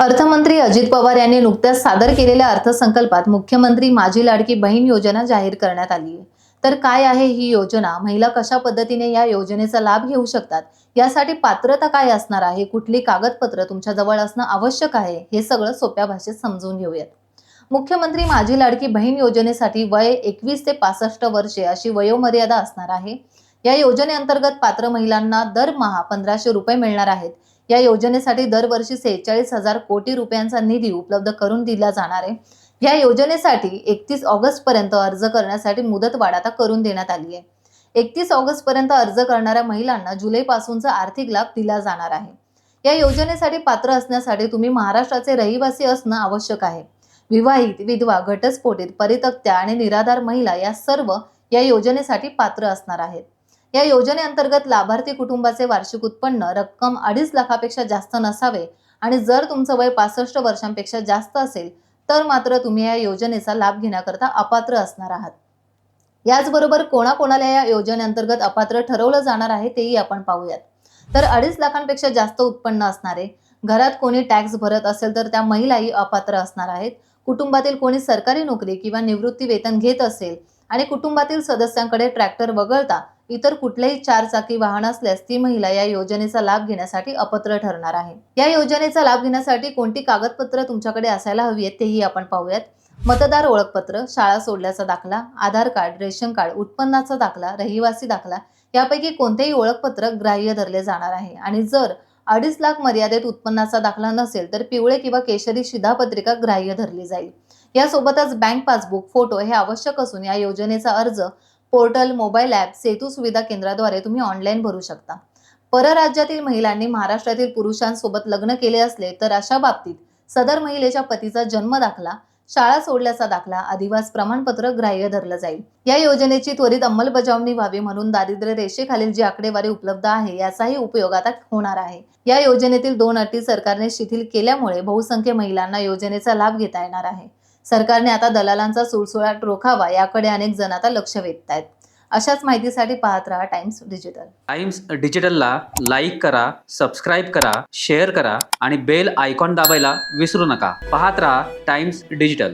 अर्थमंत्री अजित पवार यांनी नुकत्याच सादर केलेल्या अर्थसंकल्पात मुख्यमंत्री माझी लाडकी बहीण योजना जाहीर करण्यात आली आहे। तर काय आहे ही योजना, महिला कशा पद्धतीने या योजनेचा लाभ घेऊ शकतात, यासाठी पात्रता काय असणार आहे, कुठली कागदपत्र तुमच्या जवळ असणं आवश्यक आहे, हे सगळं सोप्या भाषेत समजून घेऊयात। मुख्यमंत्री माझी लाडकी बहीण योजनेसाठी वय 21 ते 65 वर्षे अशी वयोमर्यादा असणार आहे। या योजनेअंतर्गत पात्र महिलांना दरमहा 1500 रुपये मिळणार आहेत। या योजनेसाठी दरवर्षी 46,000 कोटी रुपयांचा निधी उपलब्ध करून दिला जाणार आहे। या योजनेसाठी 31 ऑगस्ट पर्यंत अर्ज करण्यासाठी मुदतवाढ आता करून देण्यात आली आहे। 31 ऑगस्ट पर्यंत अर्ज करणाऱ्या महिलांना जुलैपासूनचा आर्थिक लाभ दिला जाणार आहे। या योजनेसाठी पात्र असण्यासाठी तुम्ही महाराष्ट्राचे रहिवासी असणं आवश्यक आहे। विवाहित, विधवा, घटस्फोटित, परित्यक्त्या आणि निराधार महिला या सर्व या योजनेसाठी पात्र असणार आहेत। या योजनेअंतर्गत लाभार्थी कुटुंबाचे वार्षिक उत्पन्न रक्कम 2.5 लाखापेक्षा जास्त नसावे आणि जर तुमचं वय 65 वर्षांपेक्षा जास्त असेल तर मात्र तुम्ही या योजनेचा लाभ घेण्याकरता अपात्र असणार आहात। याचबरोबर कोणाकोणाला या योजनेअंतर्गत अपात्र ठरवलं जाणार आहे तेही आपण पाहूयात। तर 2.5 लाखांपेक्षा जास्त उत्पन्न असणारे, घरात कोणी टॅक्स भरत असेल तर त्या महिलाही अपात्र असणार आहेत। कुटुंबातील कोणी सरकारी नोकरी किंवा निवृत्ती वेतन घेत असेल आणि कुटुंबातील सदस्यांकडे ट्रॅक्टर वगळता इतर कुठलेही 4 चाकी वाहन असल्यास ती महिला या योजनेचा लाभ घेण्यासाठी अपात्र ठरणार आहे। या योजनेचा लाभ घेण्यासाठी कोणती कागदपत्र तुमच्याकडे असायला हवी आहेत तेही आपण पाहूयात। मतदार ओळखपत्र, शाळा सोडल्याचा दाखला, आधार कार्ड, रेशन कार्ड, उत्पन्नाचा दाखला, रहिवासी दाखला यापैकी कोणतेही ओळखपत्र ग्राह्य धरले जाणार आहे आणि जर 2.5 लाख मर्यादेत उत्पन्नाचा दाखला नसेल तर पिवळे किंवा केशरी शिधापत्रिका ग्राह्य धरली जाईल। यासोबतच बँक पासबुक, फोटो हे आवश्यक असून या योजनेचा अर्ज पोर्टल, मोबाईल ॲप, सेतू सुविधा केंद्राद्वारे तुम्ही ऑनलाईन भरू शकता। परराज्यातील महिलांनी महाराष्ट्रातील पुरुषांसोबत लग्न केले असले तर अशा बाबतीत सदर महिलेच्या पतीचा जन्म दाखला, शाळा सोडल्याचा दाखला, अधिवास प्रमाणपत्र ग्राह्य धरलं जाईल। या योजनेची त्वरित अंमलबजावणी व्हावी म्हणून दारिद्र्य रेषेखालील जी आकडेवारी उपलब्ध आहे याचाही उपयोग आता होणार आहे। या योजनेतील 2 अटी सरकारने शिथिल केल्यामुळे बहुसंख्य महिलांना योजनेचा लाभ घेता येणार आहे। सरकारने आता दलालांचा सुळसुळाट रोखावा याकडे अनेक जण आता लक्ष वेधत आहेत। अशाच माहितीसाठी पाहत रहा टाइम्स डिजिटल। टाइम्स डिजिटलला लाईक करा, सबस्क्राईब करा, शेअर करा आणि बेल आयकॉन दाबायला विसरू नका। पाहत रहा टाइम्स डिजिटल।